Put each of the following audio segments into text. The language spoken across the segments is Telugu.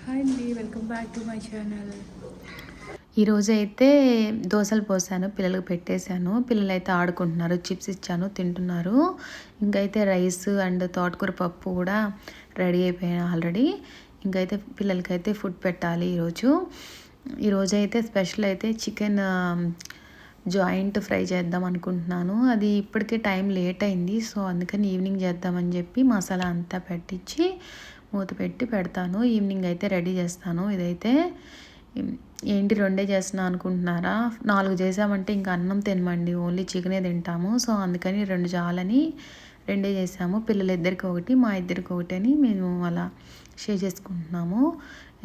హాయ్ అండి, welcome back to my channel. ఈరోజు అయితే దోశలు పోసాను, పిల్లలకు పెట్టేశాను. పిల్లలైతే ఆడుకుంటున్నారు, చిప్స్ ఇచ్చాను తింటున్నారు. ఇంకైతే రైస్ అండ్ తోటకూర పప్పు కూడా రెడీ అయిపోయాను ఆల్రెడీ. ఇంకైతే పిల్లలకైతే ఫుడ్ పెట్టాలి ఈరోజు అయితే స్పెషల్ అయితే చికెన్ జాయింట్ ఫ్రై చేద్దాం అనుకుంటున్నాను. అది ఇప్పటికే టైం లేట్ అయింది, సో అందుకని ఈవినింగ్ చేద్దామని చెప్పి మసాలా అంతా పెట్టించి మూత పెట్టి పెడతాను. ఈవినింగ్ అయితే రెడీ చేస్తాను. ఇదైతే ఏంటి రెండే చేస్తున్నా అనుకుంటున్నారా? 4 చేసామంటే ఇంకా అన్నం తినమండి, ఓన్లీ చికెనే తింటాము. సో అందుకని 2 చాలని 2 చేసాము. పిల్లలిద్దరికి ఒకటి, మా ఇద్దరికి ఒకటి అని మేము అలా షేర్ చేసుకుంటున్నాము.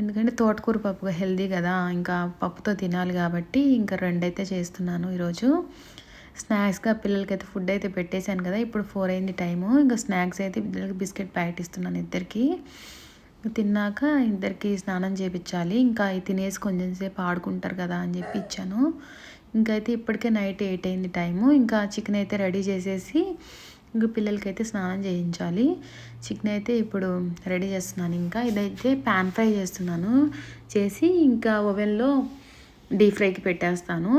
ఎందుకంటే తోటకూర పప్పు హెల్దీ కదా, ఇంకా పప్పుతో తినాలి కాబట్టి ఇంకా 2 అయితే చేస్తున్నాను ఈరోజు. స్నాక్స్గా పిల్లలకైతే ఫుడ్ అయితే పెట్టేశాను కదా, ఇప్పుడు 4 అయింది టైము. ఇంకా స్నాక్స్ అయితే పిల్లలకి బిస్కెట్ ప్యాకెట్ ఇస్తున్నాను ఇద్దరికి. తిన్నాక ఇద్దరికి స్నానం చేయించాలి. ఇంకా తినేసి కొంచెం సేపు ఆడుకుంటారు కదా అని చెప్పి ఇచ్చాను. ఇంకైతే ఇప్పటికే నైట్ 8 అయింది టైము. ఇంకా చికెన్ అయితే రెడీ చేసేసి ఇంకా పిల్లలకైతే స్నానం చేయించాలి. చికెన్ అయితే ఇప్పుడు రెడీ చేస్తున్నాను. ఇంకా ఇదైతే ప్యాన్ ఫ్రై చేస్తున్నాను. చేసి ఇంకా ఓవెన్లో డీప్ ఫ్రైకి పెట్టేస్తాను.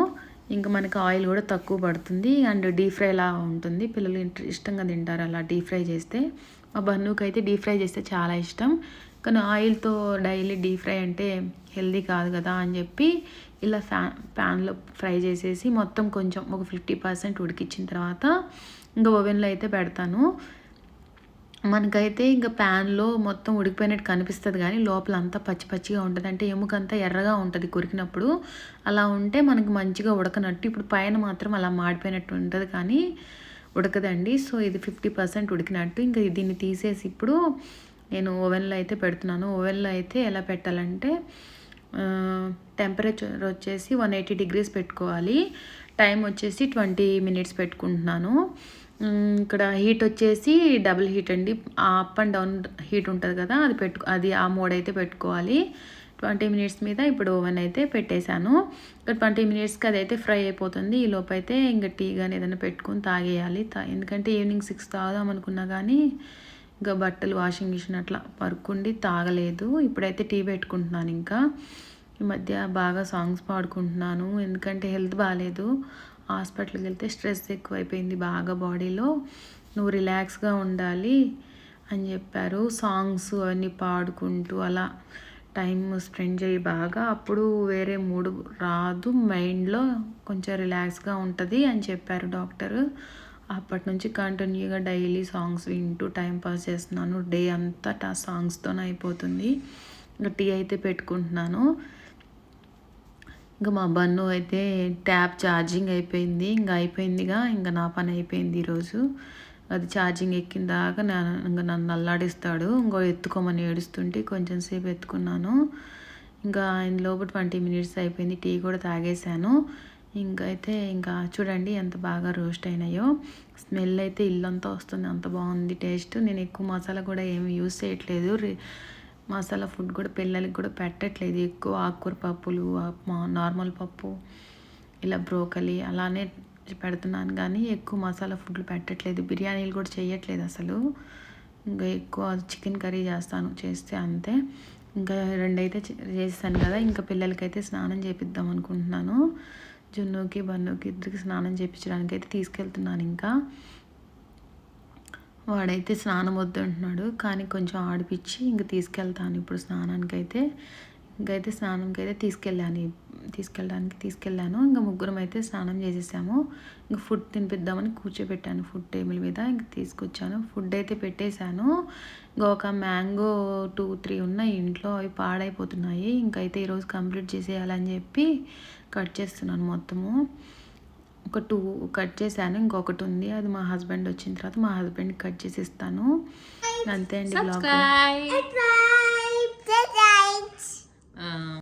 ఇంకా మనకి ఆయిల్ కూడా తక్కువ పడుతుంది అండ్ డీప్ ఫ్రైలా ఉంటుంది. పిల్లలు ఇష్టంగా తింటారు అలా డీప్ ఫ్రై చేస్తే. మా బన్నుకి అయితే డీప్ ఫ్రై చేస్తే చాలా ఇష్టం. కానీ ఆయిల్తో డైలీ డీప్ ఫ్రై అంటే హెల్దీ కాదు కదా అని చెప్పి ఇలా ప్యాన్లో ఫ్రై చేసేసి మొత్తం కొంచెం ఒక 50% ఉడికించిన తర్వాత ఇంకా ఓవెన్లో అయితే పెడతాను. మనకైతే ఇంకా ప్యాన్లో మొత్తం ఉడికిపోయినట్టు కనిపిస్తుంది, కానీ లోపల అంతా పచ్చి పచ్చిగా ఉంటుంది. అంటే ఎముకంతా ఎర్రగా ఉంటుంది కొరికినప్పుడు. అలా ఉంటే మనకి మంచిగా ఉడకనట్టు. ఇప్పుడు పైన మాత్రం అలా మాడిపోయినట్టు ఉంటుంది, కానీ ఉడకదండి. సో ఇది 50% ఉడికినట్టు. ఇంకా దీన్ని తీసేసి ఇప్పుడు నేను ఓవెన్లో అయితే పెడుతున్నాను. ఓవెన్లో అయితే ఎలా పెట్టాలంటే టెంపరేచర్ వచ్చేసి 180 degrees పెట్టుకోవాలి. టైం వచ్చేసి 20 minutes పెట్టుకుంటున్నాను. ఇక్కడ హీట్ వచ్చేసి డబుల్ హీట్ అండి. అప్ అండ్ డౌన్ హీట్ ఉంటుంది కదా, అది ఆ మోడ్ అయితే పెట్టుకోవాలి. 20 minutes మీద ఇప్పుడు ఓవెన్ అయితే పెట్టేశాను. ఇక్కడ 20 minutesకి అదైతే ఫ్రై అయిపోతుంది. ఈ లోపు అయితే ఇంకా టీ కానీ ఏదైనా పెట్టుకొని తాగేయాలి. ఎందుకంటే ఈవినింగ్ 6 తాగుదాం అనుకున్నా కానీ ఇంకా బట్టలు వాషింగ్ మిషన్ అట్లా పరుక్కుండి తాగలేదు. ఇప్పుడైతే టీ పెట్టుకుంటున్నాను. ఇంకా ఈ మధ్య బాగా సాంగ్స్ పాడుకుంటున్నాను, ఎందుకంటే హెల్త్ బాగాలేదు. హాస్పిటల్కి వెళ్తే స్ట్రెస్ ఎక్కువైపోయింది బాగా బాడీలో. నువ్వు రిలాక్స్గా ఉండాలి అని చెప్పారు. సాంగ్స్ అవన్నీ పాడుకుంటూ అలా టైం స్పెండ్ చేయి బాగా, అప్పుడు వేరే మూడు రాదు, మైండ్లో కొంచెం రిలాక్స్గా ఉంటుంది అని చెప్పారు డాక్టరు. అప్పటి నుంచి కంటిన్యూగా డైలీ సాంగ్స్ వింటూ టైం పాస్ చేస్తున్నాను. డే అంతా సాంగ్స్తోనే అయిపోతుంది. ఇంకా టీ అయితే పెట్టుకుంటున్నాను. ఇంకా మా బన్ను అయితే ట్యాప్ ఛార్జింగ్ అయిపోయింది, ఇంకా అయిపోయిందిగా, ఇంకా నా పని అయిపోయింది ఈరోజు. అది ఛార్జింగ్ ఎక్కిన దాకా ఇంకా నన్ను అల్లాడిస్తాడు. ఇంకో ఎత్తుకోమని ఏడుస్తుంటే కొంచెం సేపు ఎత్తుకున్నాను. ఇంకా ఆయన లోపు 20 minutes అయిపోయింది. టీ కూడా తాగేశాను. ఇంకా చూడండి ఎంత బాగా రోస్ట్ అయినాయో. స్మెల్ అయితే ఇల్లంతా వస్తుంది, అంత బాగుంది టేస్ట్. నేను ఎక్కువ మసాలా కూడా ఏమి యూస్ చేయట్లేదు. మసాలా ఫుడ్ కూడా పిల్లలకి కూడా పెట్టట్లేదు. ఎక్కువ ఆకుకూర పప్పులు, నార్మల్ పప్పు, ఇలా బ్రోకలీ అలానే పెడుతున్నాను, కానీ ఎక్కువ మసాలా ఫుడ్లు పెట్టట్లేదు. బిర్యానీలు కూడా చేయట్లేదు అసలు. ఇంకా ఎక్కువ చికెన్ కర్రీ చేస్తే అంతే. ఇంకా 2 అయితే చేస్తాను కదా. ఇంకా పిల్లలకైతే స్నానం చేపిద్దాం అనుకుంటున్నాను. జున్నుకి బన్నుకి ఇద్దరికి స్నానం చేయించడానికి అయితే తీసుకెళ్తున్నాను. ఇంకా వాడైతే స్నానం వద్దు అంటున్నాడు, కానీ కొంచెం ఆడిపించి ఇంక తీసుకెళ్తాను ఇప్పుడు స్నానానికి స్నానంకి తీసుకెళ్ళాను. ఇంకా ముగ్గురం అయితే స్నానం చేసేసాము. ఇంక ఫుడ్ తినిపిద్దామని కూర్చోబెట్టాను ఫుడ్ టేబుల్ మీద. ఇంక తీసుకొచ్చాను, ఫుడ్ అయితే పెట్టేశాను. ఇంకా ఒక మ్యాంగో 2-3 ఉన్నాయి ఇంట్లో, అవి పాడైపోతున్నాయి. ఇంకైతే ఈరోజు కంప్లీట్ చేసేయాలని చెప్పి కట్ చేస్తున్నాను మొత్తము. ఒక 2 కట్ చేశాను, ఇంకొకటి ఉంది, అది మా హస్బెండ్ వచ్చిన తర్వాత మా హస్బెండ్కి కట్ చేసి ఇస్తాను. అంతే అండి బ్లాగ్.